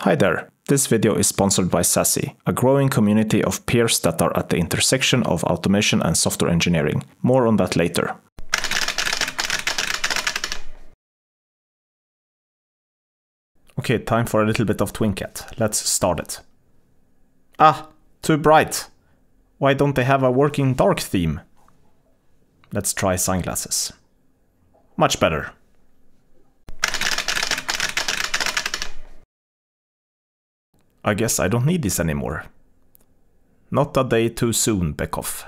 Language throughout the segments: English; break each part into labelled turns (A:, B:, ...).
A: Hi there, this video is sponsored by SASE, a growing community of peers that are at the intersection of automation and software engineering. More on that later. Okay, time for a little bit of TwinCAT. Let's start it. Ah, too bright. Why don't they have a working dark theme? Let's try sunglasses. Much better. I guess I don't need this anymore. Not a day too soon, Beckhoff.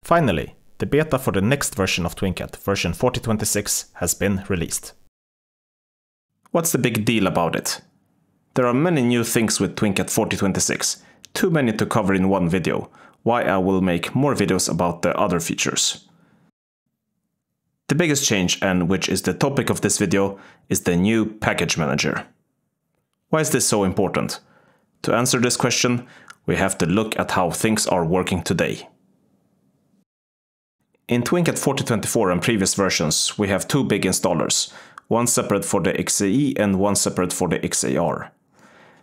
A: Finally, the beta for the next version of TwinCAT, version 4026, has been released. What's the big deal about it? There are many new things with TwinCAT 4026. Too many to cover in one video, why I will make more videos about the other features. The biggest change, and which is the topic of this video, is the new package manager. Why is this so important? To answer this question, we have to look at how things are working today. In TwinCAT 4024 and previous versions, we have two big installers, one separate for the XAE and one separate for the XAR.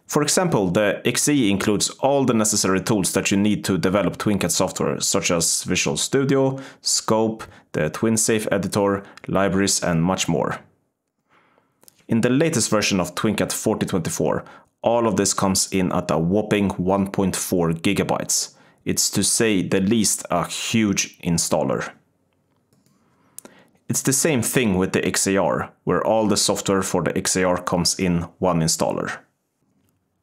A: For example, the XAE includes all the necessary tools that you need to develop TwinCAT software, such as Visual Studio, Scope, the TwinSafe editor, libraries, and much more. In the latest version of TwinCAT 4024, all of this comes in at a whopping 1.4 gigabytes. It's to say the least a huge installer. It's the same thing with the XAR, where all the software for the XAR comes in one installer.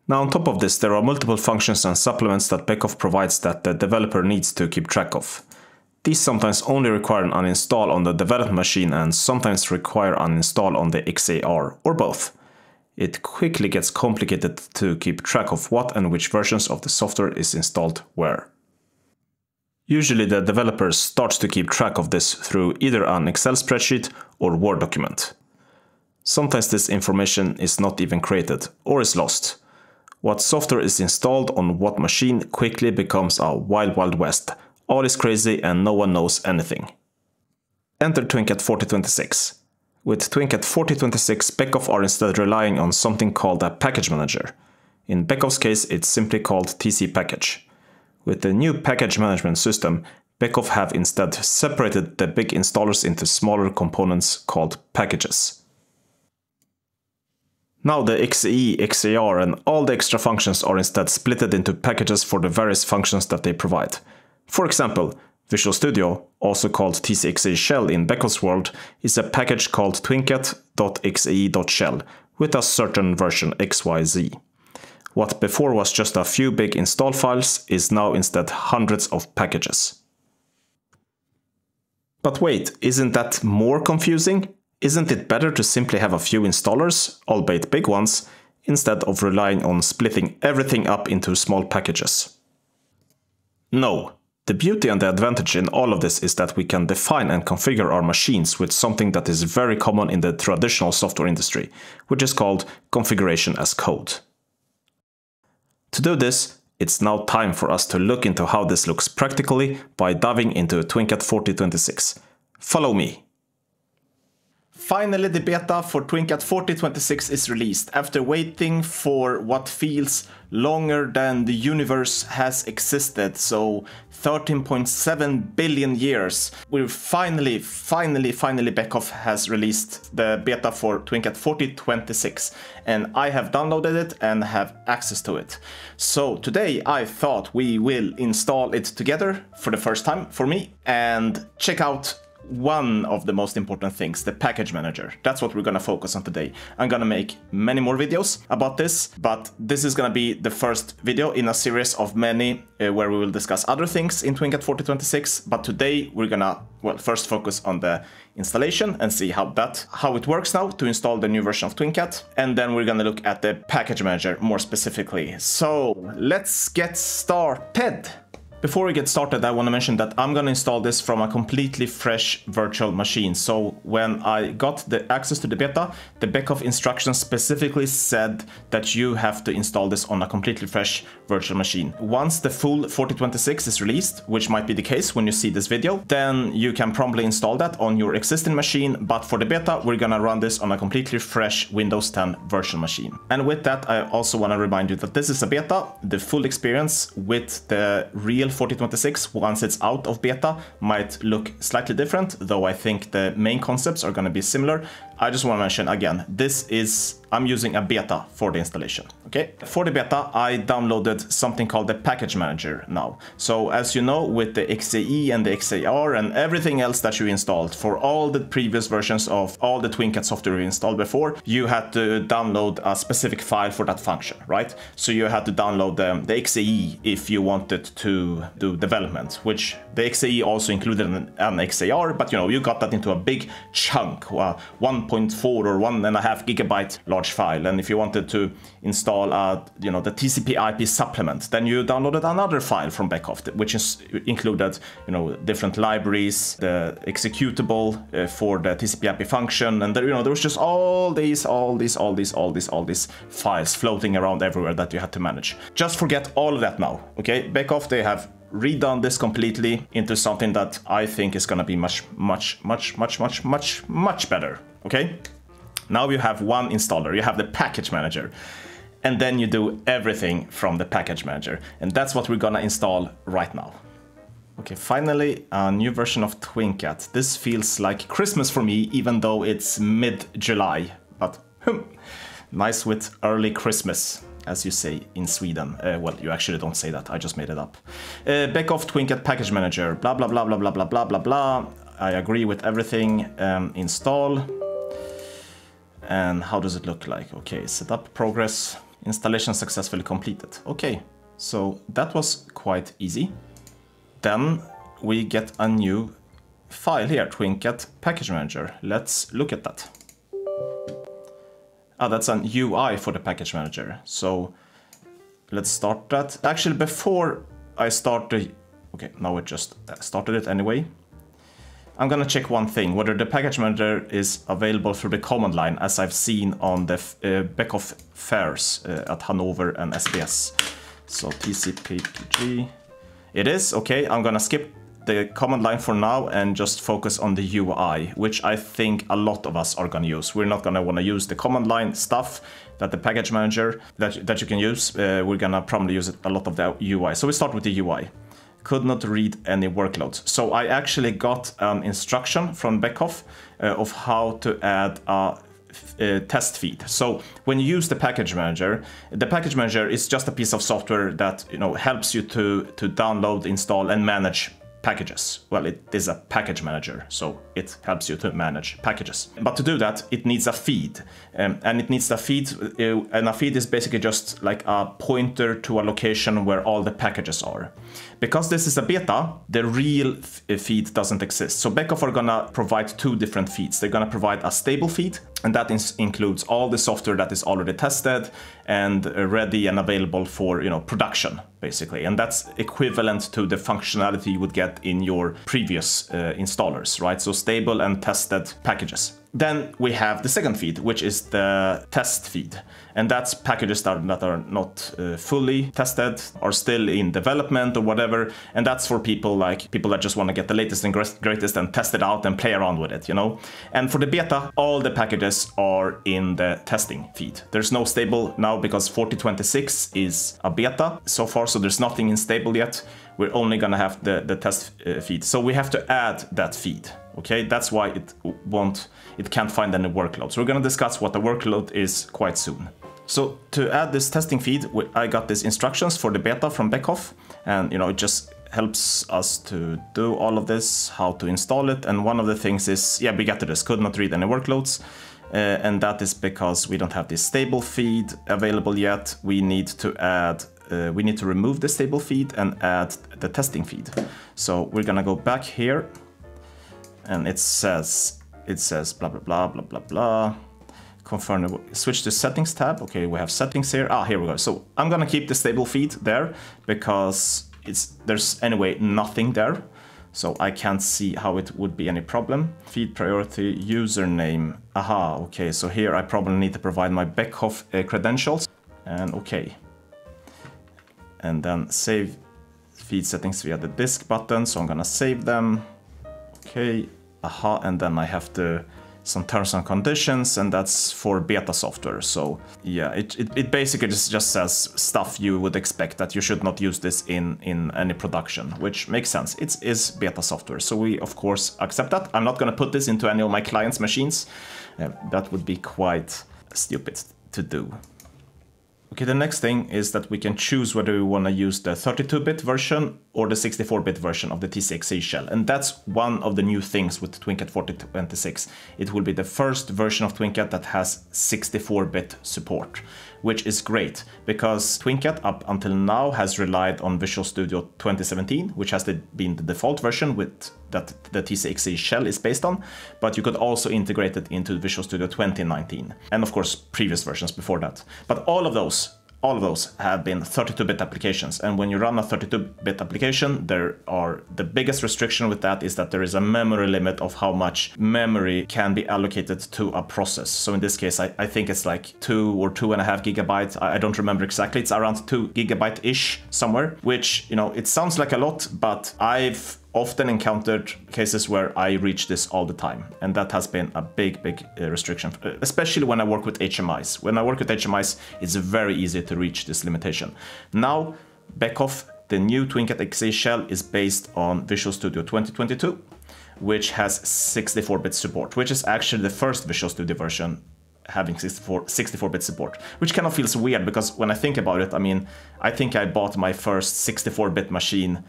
A: Now on top of this, there are multiple functions and supplements that Beckhoff provides that the developer needs to keep track of. These sometimes only require an uninstall on the development machine and sometimes require an install on the XAR, or both. It quickly gets complicated to keep track of what and which versions of the software is installed where. Usually the developer starts to keep track of this through either an Excel spreadsheet or Word document. Sometimes this information is not even created or is lost. What software is installed on what machine quickly becomes a wild west. All is crazy and no one knows anything. Enter TwinCAT 4026. With TwinCAT 4026, Beckhoff are instead relying on something called a package manager. In Beckhoff's case, it's simply called TcPkg. With the new package management system, Beckhoff have instead separated the big installers into smaller components called packages. Now the XAE, XAR and all the extra functions are instead splitted into packages for the various functions that they provide. For example, Visual Studio, also called TcXA shell in Beckhoff's world, is a package called twincat.xae.shell with a certain version XYZ. What before was just a few big install files is now instead hundreds of packages. But wait, isn't that more confusing? Isn't it better to simply have a few installers, albeit big ones, instead of relying on splitting everything up into small packages? No. The beauty and the advantage in all of this is that we can define and configure our machines with something that is very common in the traditional software industry, which is called configuration as code. To do this, it's now time for us to look into how this looks practically by diving into TwinCAT 4026. Follow me. Finally, the beta for TwinCAT 4026 is released. After waiting for what feels longer than the universe has existed, so 13.7 billion years, we finally Beckhoff has released the beta for TwinCAT 4026, and I have downloaded it and have access to it. So today I thought we will install it together for the first time for me and check out one of the most important things, the package manager. That's what we're gonna focus on today. I'm gonna make many more videos about this, but this is gonna be the first video in a series of many where we will discuss other things in TwinCAT 4026. But today we're gonna, well, first focus on the installation and see how it works now to install the new version of TwinCAT. And then we're gonna look at the package manager more specifically. So let's get started. Before we get started, I want to mention that I'm going to install this from a completely fresh virtual machine. So when I got the access to the beta, the Beckhoff instructions specifically said that you have to install this on a completely fresh virtual machine. Once the full 4026 is released, which might be the case when you see this video, then you can promptly install that on your existing machine. But for the beta, we're going to run this on a completely fresh Windows 10 virtual machine. And with that, I also want to remind you that this is a beta. The full experience with the real 4026 once it's out of beta might look slightly different, though I think the main concepts are going to be similar. I just want to mention again, I'm using a beta for the installation. Okay, for the beta, I downloaded something called the package manager now. So as you know, with the XAE and the XAR and everything else that you installed for all the previous versions of all the TwinCAT software you installed before, you had to download a specific file for that function, right? So you had to download the XAE if you wanted to do development, which the XAE also included an XAR, but you got that into a big chunk, 1.4 or 1.5 gigabyte large file. And if you wanted to install the TcPkg supplement, then you downloaded another file from Beckhoff, which included different libraries, the executable for the TcPkg function, and there was just all these files floating around everywhere that you had to manage. Just forget all of that now. Okay, Beckhoff, they have redone this completely into something that I think is going to be much better. Okay, now you have one installer, you have the package manager, and then you do everything from the package manager, and that's what we're gonna install right now. Okay, finally a new version of TwinCAT. This feels like Christmas for me, even though it's mid-July, but nice with early Christmas, as you say in Sweden. Well, you actually don't say that, I just made it up. Beckhoff TwinCAT package manager, blah blah blah blah blah blah blah blah blah. I agree with everything. Install. And how does it look like? Okay, setup progress, installation successfully completed. Okay, so that was quite easy. Then we get a new file here, TwinCAT package manager. Let's look at that. That's an UI for the package manager. So let's start that. Actually, before I start okay, now it just started it anyway. I'm gonna check one thing, whether the package manager is available through the command line, as I've seen on the Beckhoff fairs at Hanover and SBS. So TcPkg, it is. Okay, I'm gonna skip the command line for now and just focus on the UI, which I think a lot of us are gonna use. We're not gonna wanna use the command line stuff that the package manager that you can use. We're gonna probably use a lot of the UI. So we start with the UI. Could not read any workloads. So I actually got an instruction from Beckhoff of how to add a test feed. So when you use the package manager is just a piece of software that helps you to download, install, and manage packages. Well, it is a package manager, so it helps you to manage packages. But to do that, it needs a feed, and it needs a feed, and a feed is basically just like a pointer to a location where all the packages are. Because this is a beta, the real feed doesn't exist. So Beckhoff are gonna provide two different feeds. They're gonna provide a stable feed, and that includes all the software that is already tested and ready and available for production, basically. And that's equivalent to the functionality you would get in your previous installers, right? So stable and tested packages. Then we have the second feed, which is the test feed. And that's packages that are not fully tested, or still in development or whatever. And that's for people that just want to get the latest and greatest and test it out and play around with it, And for the beta, all the packages are in the testing feed. There's no stable now because 4026 is a beta so far, so there's nothing in stable yet. We're only gonna have the test feed. So we have to add that feed. Okay, that's why it can't find any workloads. We're gonna discuss what the workload is quite soon. So to add this testing feed, I got these instructions for the beta from Beckhoff, and it just helps us to do all of this, how to install it. And one of the things is, yeah, we got to this, could not read any workloads. And that is because we don't have this stable feed available yet. We need to add, we need to remove the stable feed and add the testing feed. So we're gonna go back here, and it says blah blah blah blah blah blah. Confirm, switch to settings tab. Okay, we have settings here. Here we go. So I'm gonna keep the stable feed there because there's anyway nothing there. So I can't see how it would be any problem. Feed priority username. Aha, okay, so here I probably need to provide my Beckhoff credentials. And okay. And then save feed settings via the disk button. So I'm gonna save them. Okay, aha, and then I have some terms and conditions, and that's for beta software. So yeah, it basically just says stuff you would expect, that you should not use this in any production, which makes sense. It is beta software, so we of course accept that. I'm not going to put this into any of my clients' machines. That would be quite stupid to do. Okay, the next thing is that we can choose whether we want to use the 32-bit version or the 64-bit version of the TcPkg shell. And that's one of the new things with TwinCAT 4026. It will be the first version of TwinCAT that has 64-bit support, which is great because TwinCAT up until now has relied on Visual Studio 2017, which has been the default version with that the TcPkg shell is based on, but you could also integrate it into Visual Studio 2019, and of course previous versions before that. But all of those have been 32-bit applications, and when you run a 32-bit application, the biggest restriction with that is that there is a memory limit of how much memory can be allocated to a process. So in this case, I think it's like 2 or 2.5 gigabytes. I don't remember exactly. It's around 2 gigabyte-ish somewhere, which, you know, it sounds like a lot, but I've often encountered cases where I reach this all the time, and that has been a big restriction, especially when I work with HMIs. When I work with HMIs, it's very easy to reach this limitation. Now, Beckhoff, the new TwinCAT XE shell, is based on Visual Studio 2022, which has 64-bit support, which is actually the first Visual Studio version having 64-bit support, which kind of feels weird because when I think about it, I mean, I think I bought my first 64-bit machine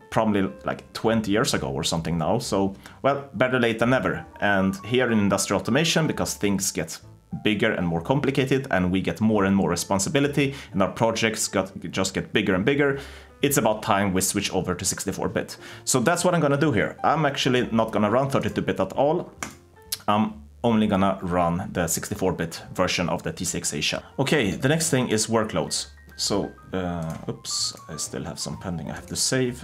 A: probably like 20 years ago or something now. So, well, better late than never. And here in industrial automation, because things get bigger and more complicated and we get more and more responsibility and our projects just get bigger and bigger, it's about time we switch over to 64-bit. So that's what I'm gonna do here. I'm actually not gonna run 32-bit at all. I'm only gonna run the 64-bit version of the TcPkg shell. Okay, the next thing is workloads. So, oops, I still have some pending I have to save.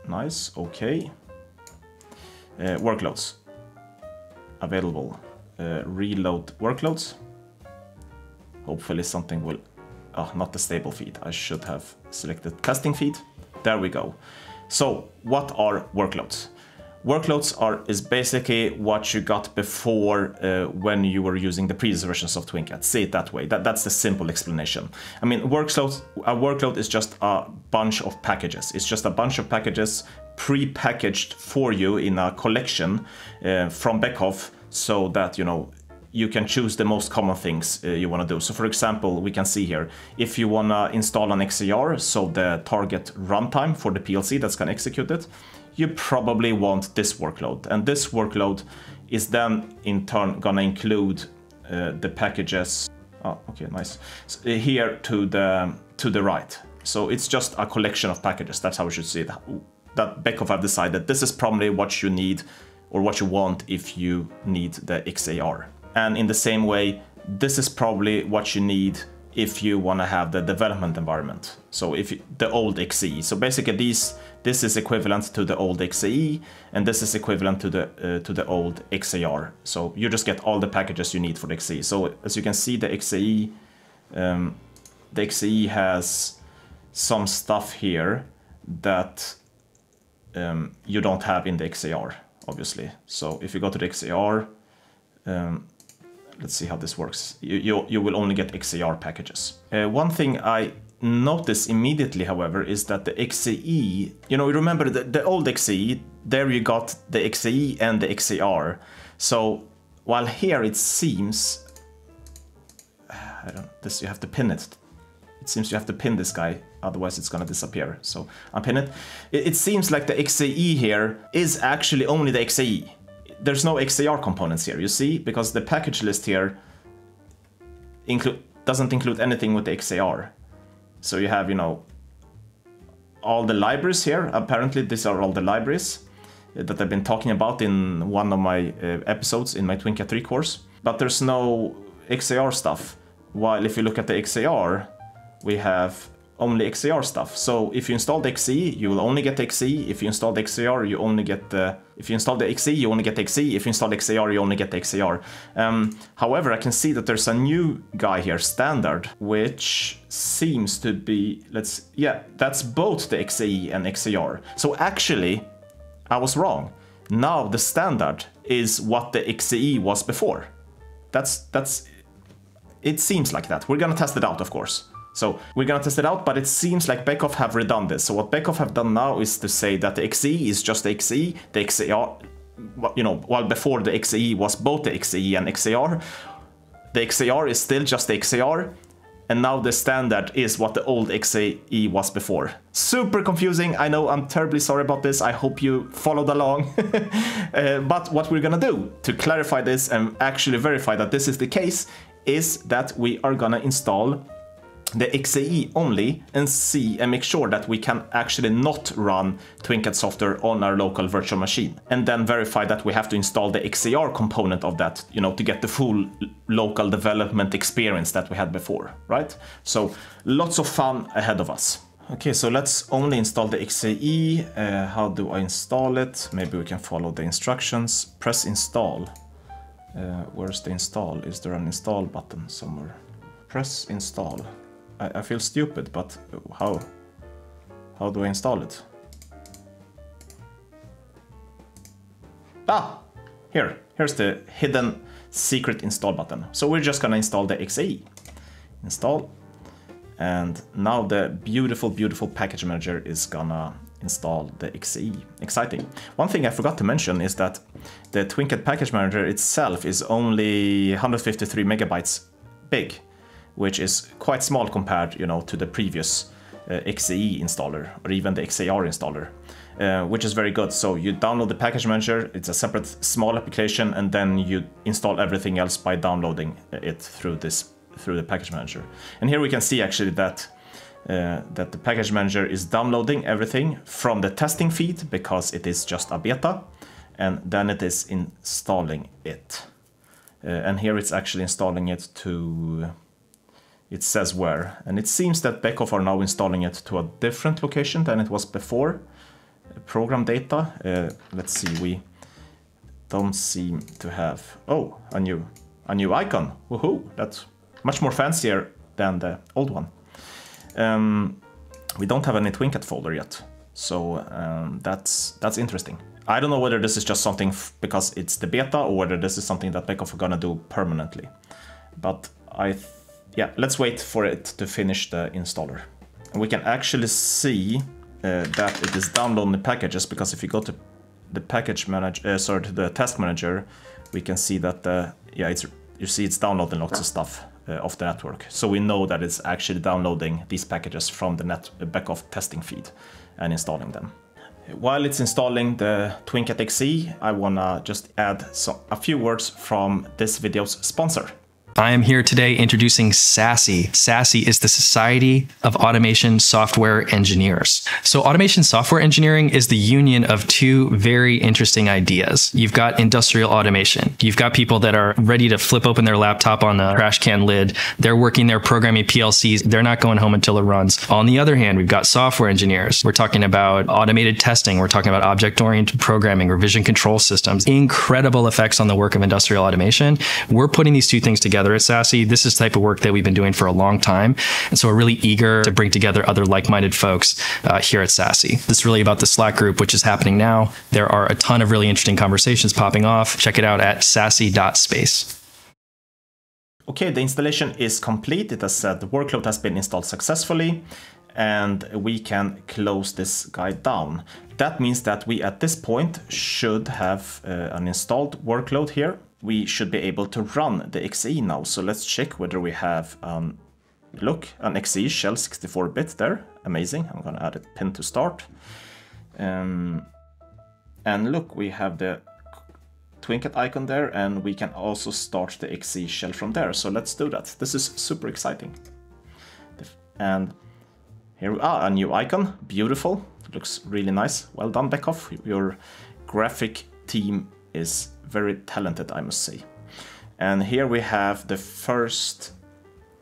A: Nice, okay. Workloads. Available. Reload workloads. Hopefully something will... Oh, not the stable feed. I should have selected testing feed. There we go. So, what are workloads? Workloads is basically what you got before when you were using the previous versions of TwinCAT. Say it that way. That's the simple explanation. I mean, a workload is just a bunch of packages. It's just a bunch of packages pre-packaged for you in a collection from Beckhoff, so that, you know, you can choose the most common things you want to do. So for example, we can see here, if you want to install an XAR, so the target runtime for the PLC that's going to execute it, you probably want this workload. And this workload is then in turn going to include the packages. Oh, okay, nice. So, here to the right. So it's just a collection of packages. That's how we should see it. That Beckhoff have decided this is probably what you need or what you want if you need the XAR. And in the same way, this is probably what you need if you want to have the development environment. So the old XE. So basically this is equivalent to the old XE, and this is equivalent to the old XAR. So you just get all the packages you need for the XE. So as you can see, the XE has some stuff here that you don't have in the XAR, obviously. So if you go to the XAR, let's see how this works. You will only get XAR packages. One thing I notice immediately, however, is that the XAE, you know, you remember the old XAE, there you got the XAE and the XAR. So while here it seems, you have to pin it. It seems you have to pin this guy, otherwise it's gonna disappear. So unpin it. It seems like the XAE here is actually only the XAE. There's no XAR components here, you see, because the package list here doesn't include anything with the XAR. So you have, you know, all the libraries here. Apparently these are all the libraries that I've been talking about in one of my episodes in my TwinCAT 3 course. But there's no XAR stuff. While if you look at the XAR, we have only XAR stuff. So if you install the XE, you will only get the XE. If you install the XAR, you only get the... If you install the XE, you only get the XE. If you install the XAR, you only get the XAR. However, I can see that there's a new guy here, standard, which seems to be... Yeah, that's both the XE and XAR. So actually, I was wrong. Now the standard is what the XE was before. It seems like that. We're gonna test it out, of course. So we're gonna test it out, but it seems like Beckhoff have redone this. So what Beckhoff have done now is to say that the XE is just the XE, the XAR, you know, while before the XE was both the XE and XAR, the XAR is still just the XAR, and now the standard is what the old XAE was before. Super confusing, I know, I'm terribly sorry about this, I hope you followed along. But what we're gonna do to clarify this and actually verify that this is the case is that we are gonna install the XAE only and see and make sure that we can actually not run TwinCAT software on our local virtual machine, and then verify that we have to install the XAR component of that, you know, to get the full local development experience that we had before, right? So lots of fun ahead of us. Okay, so let's only install the XAE. How do I install it? Maybe we can follow the instructions. Press install. Where's the install? Is there an install button somewhere? Press install. I feel stupid, but how do I install it? Ah, here's the hidden secret install button. So we're just gonna install the XAE. Install, and now the beautiful package manager is gonna install the XAE. Exciting. One thing I forgot to mention is that the TwinCAT package manager itself is only 153 megabytes big, which is quite small compared, you know, to the previous XAE installer or even the XAR installer, which is very good. So you download the package manager, it's a separate small application, and then you install everything else by downloading it through the package manager. And here we can see actually that the package manager is downloading everything from the testing feed because it is just a beta, and then it is installing it. And here it's actually installing it to... It says where, and it seems that Beckhoff are now installing it to a different location than it was before. Program data, let's see, we don't seem to have, oh, a new icon, woohoo, that's much more fancier than the old one. We don't have any TwinCAT folder yet, so that's interesting. I don't know whether this is just something because it's the beta or whether this is something that Beckhoff are gonna do permanently, but yeah, let's wait for it to finish the installer. And we can actually see that it is downloading the packages, because if you go to the package manager, to the task manager, we can see that you see it's downloading lots of stuff off the network. So we know that it's actually downloading these packages from the Beckhoff testing feed and installing them. While it's installing the TwinCAT XE, I wanna just add a few words from this video's sponsor.
B: I am here today introducing SASE. SASE is the Society of Automation Software Engineers. So automation software engineering is the union of two very interesting ideas. You've got industrial automation. You've got people that are ready to flip open their laptop on a trash can lid. They're working there programming PLCs. They're not going home until it runs. On the other hand, we've got software engineers. We're talking about automated testing. We're talking about object-oriented programming, revision control systems, incredible effects on the work of industrial automation. We're putting these two things together at SASE. This is the type of work that we've been doing for a long time. And so we're really eager to bring together other like-minded folks here at SASE. This is really about the Slack group, which is happening now. There are a ton of really interesting conversations popping off. Check it out at sase.space.
A: Okay, the installation is complete. It has said the workload has been installed successfully, and we can close this guy down. That means that we at this point should have an installed workload here. We should be able to run the XE now. So let's check whether we have, look, an XE shell 64-bit there. Amazing. I'm gonna add a pin to start. And look, we have the TwinCAT icon there, and we can also start the XE shell from there. So let's do that. This is super exciting. And here we are, a new icon. Beautiful. Looks really nice. Well done, Beckhoff. Your graphic team is very talented, I must say. And here we have the first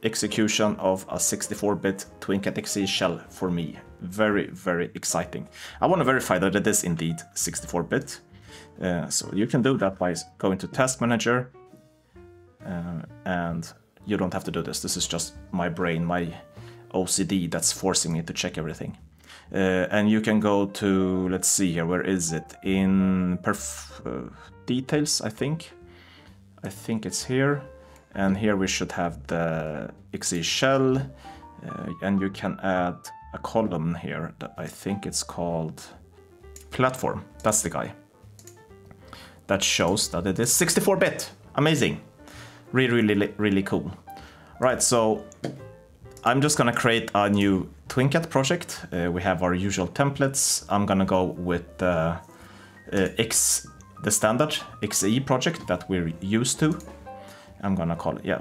A: execution of a 64-bit TwinCAT XE shell for me. Very, very exciting. I want to verify that it is indeed 64-bit. So you can do that by going to Task Manager, and you don't have to do this. This is just my brain, my OCD that's forcing me to check everything. And you can go to, let's see here, where is it? In details, I think. I think it's here. And here we should have the XE shell, and you can add a column here that I think it's called platform. That's the guy. That shows that it is 64-bit. Amazing. Really cool. Right, so I'm just gonna create a new TwinCAT project. We have our usual templates. I'm gonna go with the standard XE project that we're used to. I'm gonna call it, yeah,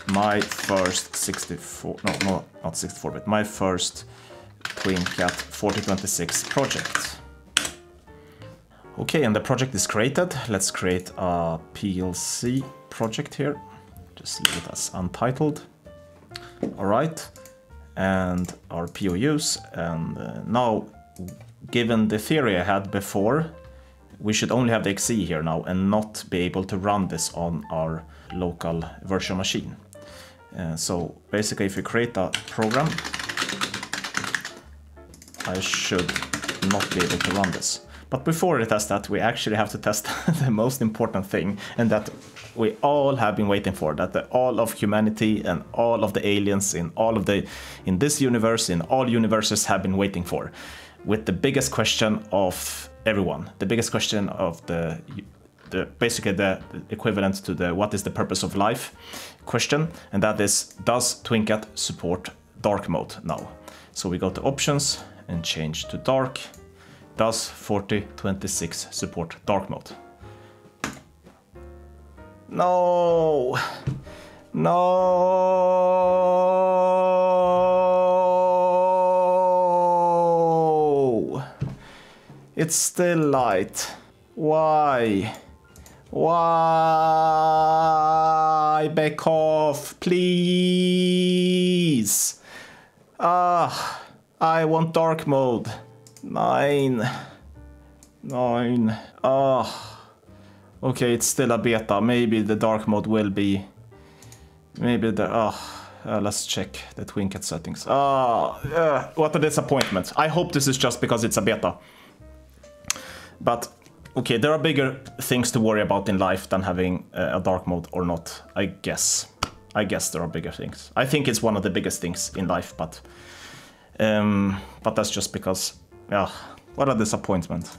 A: my first 64, no, not 64-bit, my first TwinCAT 4026 project. Okay, and the project is created. Let's create a PLC project here. Just leave it as untitled. All right, and our POUs. And now, given the theory I had before, we should only have the XE here now and not be able to run this on our local virtual machine. So basically, if you create a program, I should not be able to run this. But before we test that, we actually have to test the most important thing, and that we all have been waiting for, that all of humanity and all of the aliens in this universe, in all universes, have been waiting for, with the biggest question of everyone, the biggest question of the basically the equivalent to the what is the purpose of life question, and that is, does TwinCAT support dark mode now? So we go to options and change to dark. Does 4026 support dark mode? No! No! It's still light. Why? Why? Beckhoff, please! Ah, I want dark mode. 9. Oh. Okay, it's still a beta. Maybe the dark mode will be... Maybe the... let's check the TwinCAT settings. What a disappointment. I hope this is just because it's a beta. But, okay, there are bigger things to worry about in life than having a dark mode or not, I guess. I guess there are bigger things. I think it's one of the biggest things in life, but that's just because... Yeah, what a disappointment.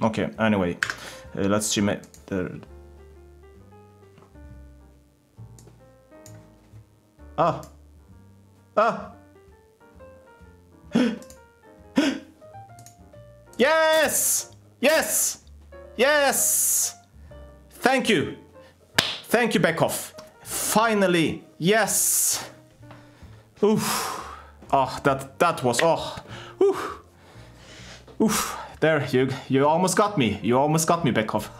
A: Okay, anyway, let's see the... Yes! Yes! Yes! Thank you! Thank you, Beckhoff. Finally, yes! Oof. Oh, that was, oof. Oof. There, you almost got me. You almost got me, Beckhoff.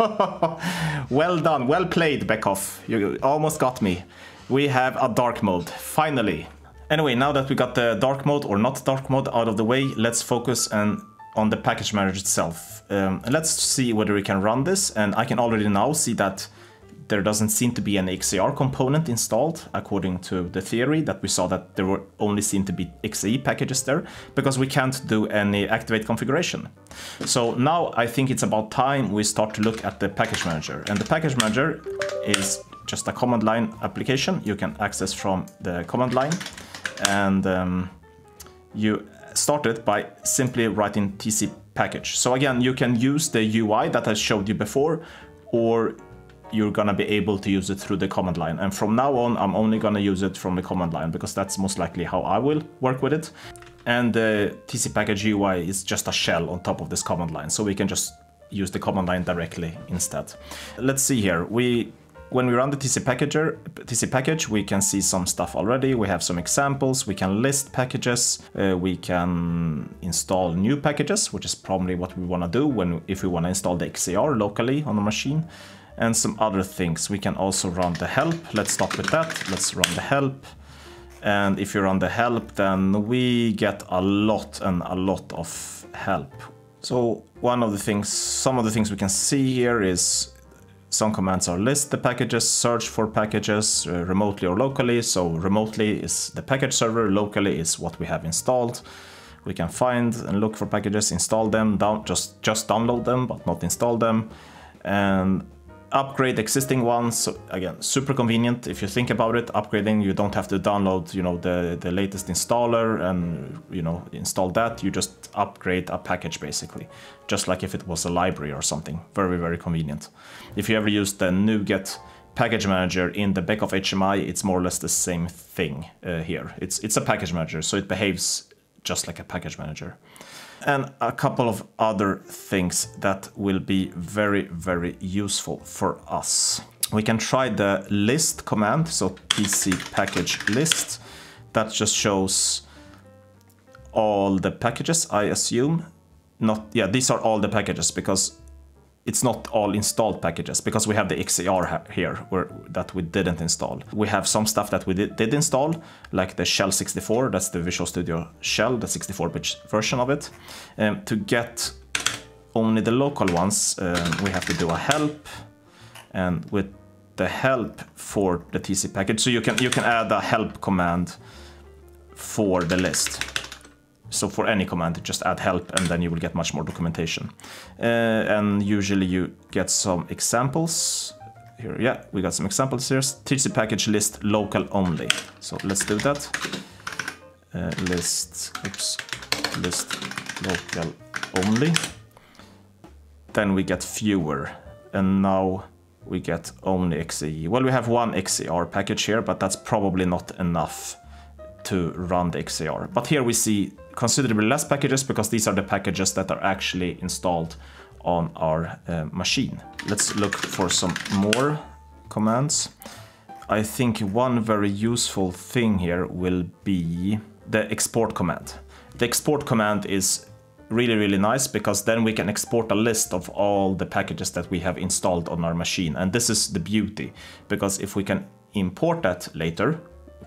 A: Well done, well played, Beckhoff. You almost got me. We have a dark mode, finally. Anyway, now that we got the dark mode or not dark mode out of the way, let's focus on the package manager itself. Let's see whether we can run this, and I can already now see that there doesn't seem to be an XAR component installed, according to the theory that we saw, that there were only seem to be XE packages there, because we can't do any activate configuration. So now I think it's about time we start to look at the package manager. And the package manager is just a command line application you can access from the command line. And you start it by simply writing TcPkg. So again, you can use the UI that I showed you before, or you're gonna be able to use it through the command line. And from now on, I'm only gonna use it from the command line, because that's most likely how I will work with it. And the TcPkg UI is just a shell on top of this command line, so we can just use the command line directly instead. Let's see here. When we run the TcPkg, we can see some stuff already. We have some examples. We can list packages. We can install new packages, which is probably what we want to do if we want to install the XAR locally on the machine. and some other things. We can also run the help. Let's stop with that. Let's run the help. And if you run the help, then we get a lot of help. So some of the things we can see here is some commands are list the packages, search for packages remotely or locally. So remotely is the package server, locally is what we have installed. We can find and look for packages, install them, just download them, but not install them. And upgrade existing ones. So again, super convenient. If you think about it, upgrading, you don't have to download, you know, the latest installer and, you know, install that. You just upgrade a package basically, just like if it was a library or something. Very, very convenient. If you ever use the NOOOOO package manager in the Beckhoff HMI, it's more or less the same thing here. It's a package manager, so it behaves just like a package manager. And a couple of other things that will be very, very useful for us. We can try the list command, so TcPkg list. That just shows all the packages, I assume. These are all the packages, because it's not all installed packages, because we have the XAR here that we didn't install. We have some stuff that we did install, like the shell 64, that's the Visual Studio shell, the 64-bit version of it. To get only the local ones, we have to do a help, and with the help for the TcPkg, so you can add a help command for the list. So for any command, just add help, and then you will get much more documentation. And usually you get some examples here. Yeah, we got some examples here. TcPkg list local only. So let's do that. List local only. Then we get fewer, and now we get only XAE. Well, we have one XAR package here, but that's probably not enough to run the XAR. But here we see considerably less packages, because these are the packages that are actually installed on our machine. Let's look for some more commands. I think one very useful thing here will be the export command. The export command is really, really nice, because then we can export a list of all the packages that we have installed on our machine. And this is the beauty, because if we can import that later,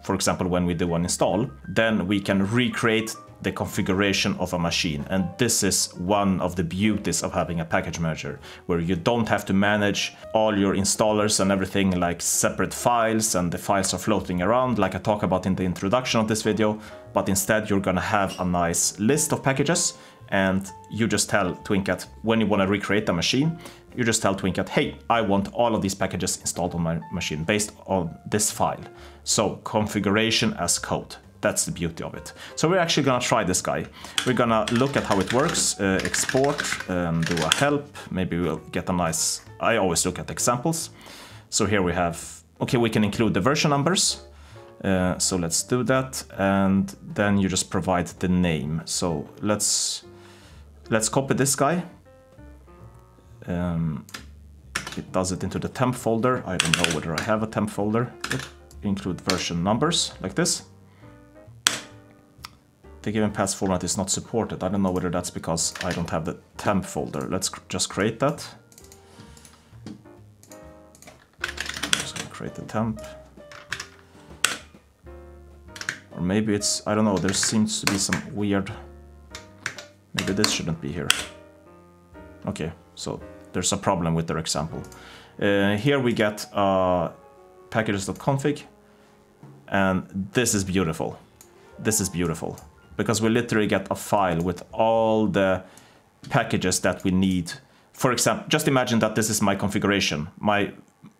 A: for example, when we do an install, then we can recreate the configuration of a machine. And this is one of the beauties of having a package manager, where you don't have to manage all your installers and everything like separate files, and the files are floating around like I talk about in the introduction of this video, but instead you're gonna have a nice list of packages, and you just tell TwinCAT when you want to recreate a machine, you just tell TwinCAT, hey, I want all of these packages installed on my machine based on this file. So configuration as code. That's the beauty of it. So we're actually gonna try this guy. We're gonna look at how it works, export, do a help. Maybe we'll get a nice, I always look at examples. So here we have, okay, we can include the version numbers. So let's do that. And then you just provide the name. So let's copy this guy. It does it into the temp folder. I don't know whether I have a temp folder. Include version numbers like this. The given path format is not supported. I don't know whether that's because I don't have the temp folder. Let's just create that. I'm just gonna create the temp. Or maybe it's, I don't know, there seems to be some weird, maybe this shouldn't be here. Okay, so there's a problem with their example. Here we get packages.config, and this is beautiful. This is beautiful, because we literally get a file with all the packages that we need. For example, just imagine that this is my configuration, my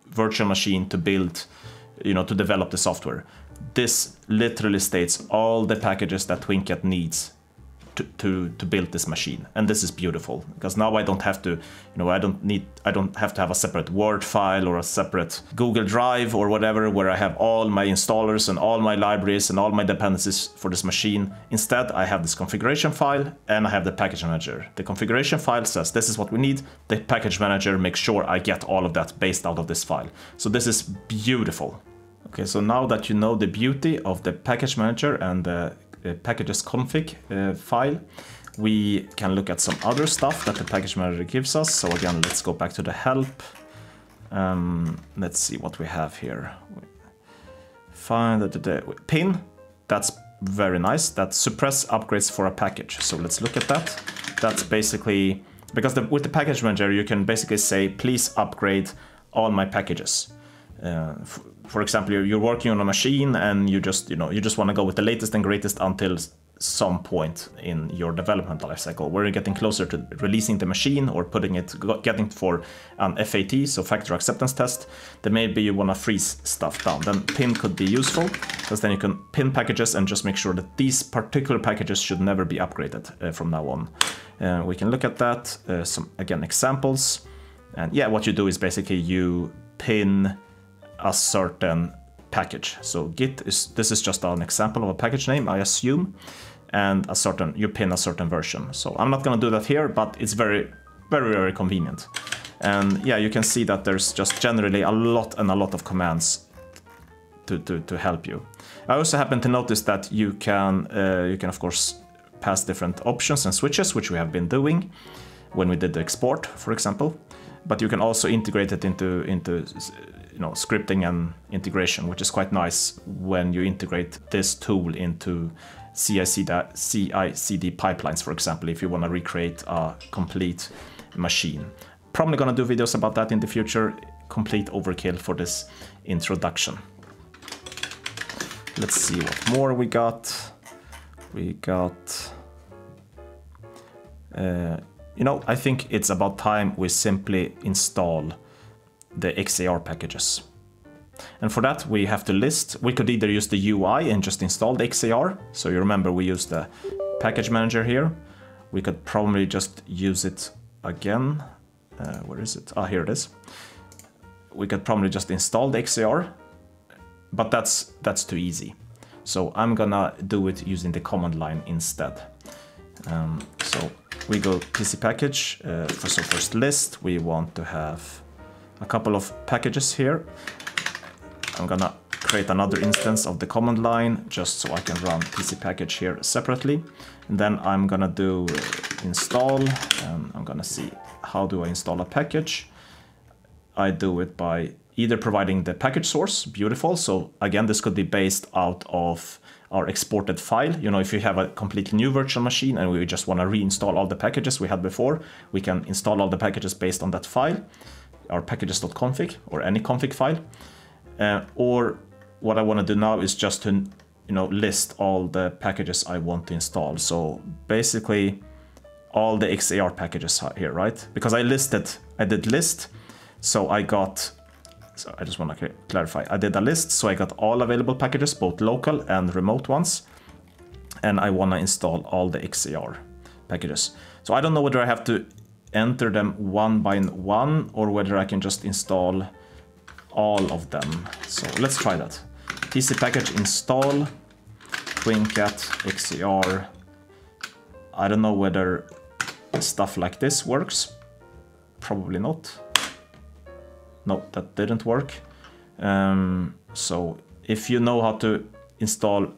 A: virtual machine to build, to develop the software. This literally states all the packages that TwinCAT needs to build this machine, and this is beautiful, because now I don't have to, I don't have to have a separate Word file or a separate Google Drive or whatever, where I have all my installers and all my libraries and all my dependencies for this machine. Instead, I have this configuration file and I have the package manager. The configuration file says this is what we need. The package manager makes sure I get all of that based out of this file. So this is beautiful. Okay, so now that you know the beauty of the package manager and the packages config file, we can look at some other stuff that the package manager gives us. So again, let's go back to the help, Let's see what we have here. Find the pin. That's very nice. That suppress upgrades for a package. So let's look at that. That's basically because with the package manager you can basically say please upgrade all my packages. For example, you're working on a machine and you just want to go with the latest and greatest until some point in your development lifecycle where you're getting closer to releasing the machine or getting for an FAT, so factory acceptance test. Then maybe you want to freeze stuff down. Then pin could be useful because then you can pin packages and just make sure that these particular packages should never be upgraded from now on. We can look at that. Some again examples, and yeah, what you do is basically you pin a certain package. So this is just an example of a package name, I assume, and you pin a certain version. So I'm not going to do that here, but it's very, very, very convenient. And yeah, you can see that there's just generally a lot of commands to help you. I also happen to notice that you can of course pass different options and switches, which we have been doing when we did the export, for example. But you can also integrate it into scripting and integration, which is quite nice when you integrate this tool into CI/CD pipelines, for example, if you want to recreate a complete machine. Probably going to do videos about that in the future. Complete overkill for this introduction. Let's see what more we got. I think it's about time we simply install the XAR packages. And for that we have to list. We could either use the UI and just install the XAR. So you remember we used the package manager here. We could probably just use it again. Where is it? Ah, here it is. We could probably just install the XAR, but that's too easy. So I'm gonna do it using the command line instead. So we go TcPkg. So first list, we want to have a couple of packages here. I'm gonna create another instance of the command line just so I can run TcPkg here separately. And then I'm gonna do install, and I'm gonna see how do I install a package. I do it by either providing the package source, beautiful. So again, this could be based out of our exported file. If you have a completely new virtual machine and we just want to reinstall all the packages we had before, we can install all the packages based on that file, our packages.config or any config file. Or what I want to do now is just to list all the packages I want to install. So basically all the XAR packages here, right? Because I did list, so I just want to clarify. I did a list, so I got all available packages, both local and remote ones. And I want to install all the XAR packages. So I don't know whether I have to enter them one by one or whether I can just install all of them. So let's try that. TcPkg install TwinCAT XAR. I don't know whether stuff like this works. Probably not. No, that didn't work. So if you know how to install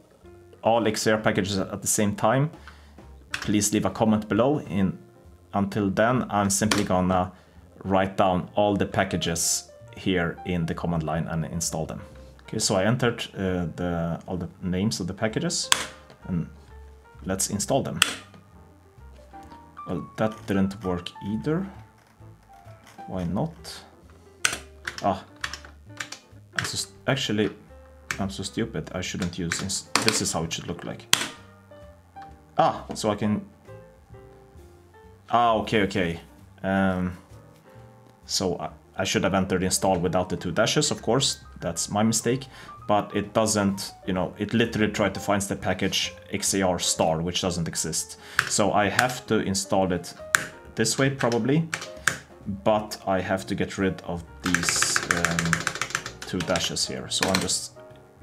A: all XAR packages at the same time, please leave a comment below. Until then, I'm simply gonna write down all the packages here in the command line and install them. Okay, so I entered all the names of the packages, and let's install them. Well, that didn't work either. Why not? I'm so stupid. I shouldn't use this. This is how it should look like. So I can... okay. So I should have entered install without the 2 dashes, of course. That's my mistake. But it doesn't, it literally tried to find the package XAR star, which doesn't exist. So I have to install it this way, probably. But I have to get rid of these 2 dashes here. So I'm just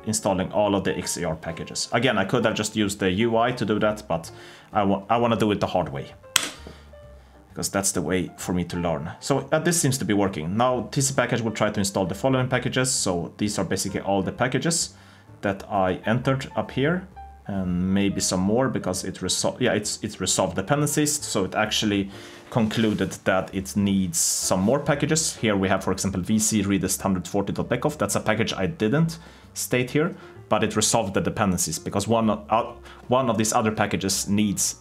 A: installing all of the XAR packages. Again, I could have just used the UI to do that, but I want to do it the hard way, because that's the way for me to learn. So this seems to be working. Now TcPkg will try to install the following packages. So these are basically all the packages that I entered up here. and maybe some more because it resolved dependencies. So it actually concluded that it needs some more packages. Here we have, for example, vc readest140.beckhoff. That's a package I didn't state here, but it resolved the dependencies because one of these other packages needs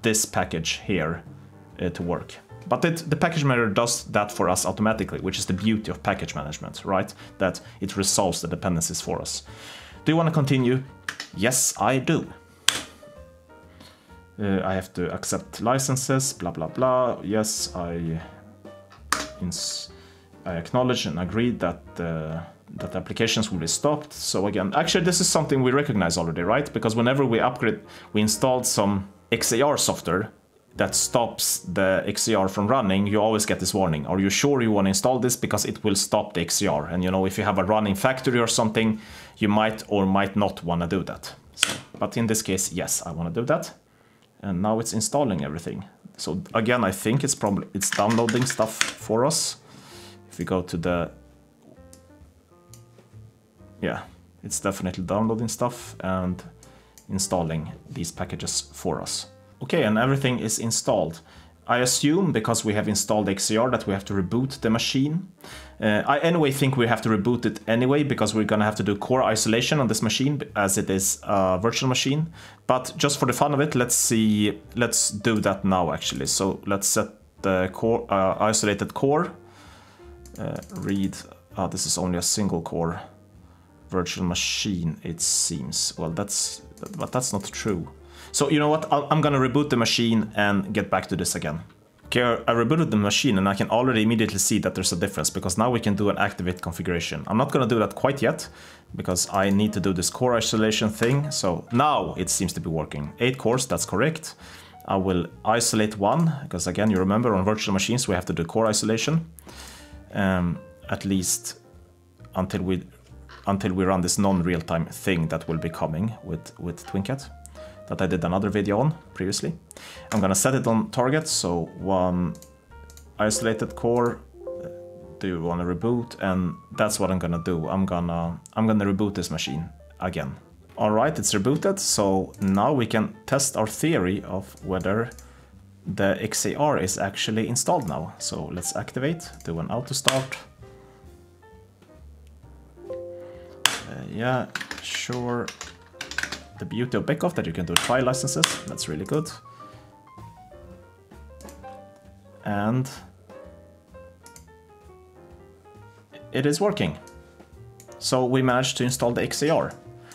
A: this package here to work. But the package manager does that for us automatically, which is the beauty of package management, right? That it resolves the dependencies for us. Do you want to continue? Yes, I do. I have to accept licenses, blah, blah, blah. Yes, I acknowledge and agree that that applications will be stopped. So again, actually, this is something we recognize already, right? Because whenever we upgrade, we installed some XAR software that stops the XAR from running, you always get this warning. Are you sure you want to install this? Because it will stop the XAR. And you know, if you have a running factory or something, you might or might not want to do that. So, but in this case, yes, I want to do that. And now it's installing everything. So again, I think it's downloading stuff for us. If we go to the, yeah, it's definitely downloading stuff and installing these packages for us. Okay, and everything is installed. I assume because we have installed XAR that we have to reboot the machine. I anyway think we have to reboot it anyway because we're gonna have to do core isolation on this machine as it is a virtual machine. But just for the fun of it, let's do that now actually. So let's set the core isolated core. This is only a single core virtual machine, it seems. Well, but that's not true. So you know what, I'm gonna reboot the machine and get back to this again. Okay, I rebooted the machine and I can already immediately see that there's a difference because now we can do an activate configuration. I'm not gonna do that quite yet because I need to do this core isolation thing. So now it seems to be working. 8 cores, that's correct. I will isolate one because again, you remember on virtual machines we have to do core isolation. At least until we run this non-real-time thing that will be coming with TwinCAT. That I did another video on previously. I'm gonna set it on target, so one isolated core. Do you want to reboot? And that's what I'm gonna do. I'm gonna reboot this machine again. All right, it's rebooted. So now we can test our theory of whether the XAR is actually installed now. So let's activate, do an auto start. Yeah, sure. The beauty of Beckhoff that you can do trial licenses, that's really good. And it is working. So we managed to install the XAR.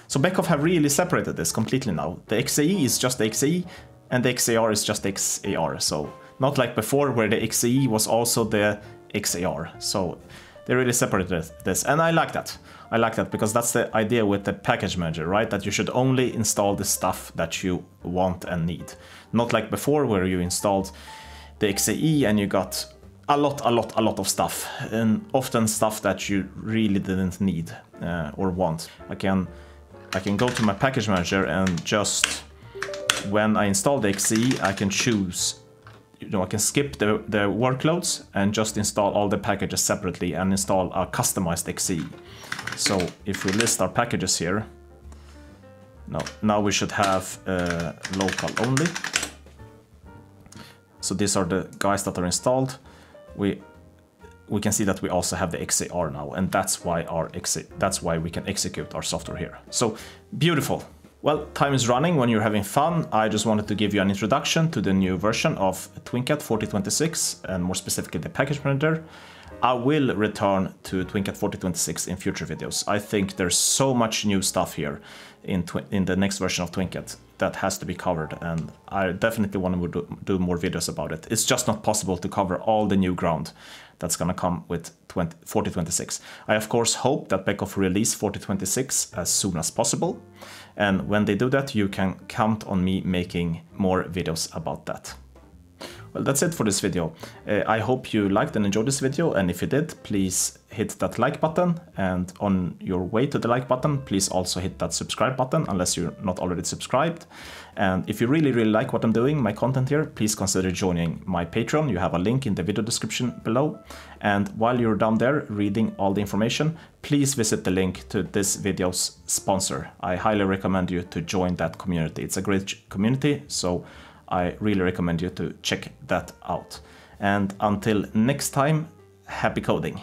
A: So Beckhoff have really separated this completely now. The XAE is just the XAE and the XAR is just the XAR. So not like before where the XAE was also the XAR. So they really separated this, and I like that. I like that because that's the idea with the package manager, right? That you should only install the stuff that you want and need. Not like before where you installed the XAE and you got a lot of stuff, and often stuff that you really didn't need or want. I can go to my package manager and just when I install the XAE, I can choose. You know, I can skip the workloads and just install all the packages separately and install a customized XAE. So if we list our packages here, now we should have local only. So these are the guys that are installed. We can see that we also have the XAR now, and that's why we can execute our software here. So beautiful. Well, time is running when you're having fun. I just wanted to give you an introduction to the new version of TwinCAT 4026 and more specifically the package manager. I will return to TwinCAT 4026 in future videos. I think there's so much new stuff here in the next version of TwinCAT that has to be covered, and I definitely want to do more videos about it. It's just not possible to cover all the new ground that's going to come with 4026. I of course hope that Beckhoff release 4026 as soon as possible, and when they do that you can count on me making more videos about that. Well, that's it for this video. I hope you liked and enjoyed this video, and if you did, please hit that like button, and on your way to the like button, please also hit that subscribe button unless you're not already subscribed. And if you really like what I'm doing, my content here, please consider joining my Patreon. You have a link in the video description below. And while you're down there reading all the information, please visit the link to this video's sponsor. I highly recommend you to join that community. It's a great community, so I really recommend you to check that out. And until next time, happy coding.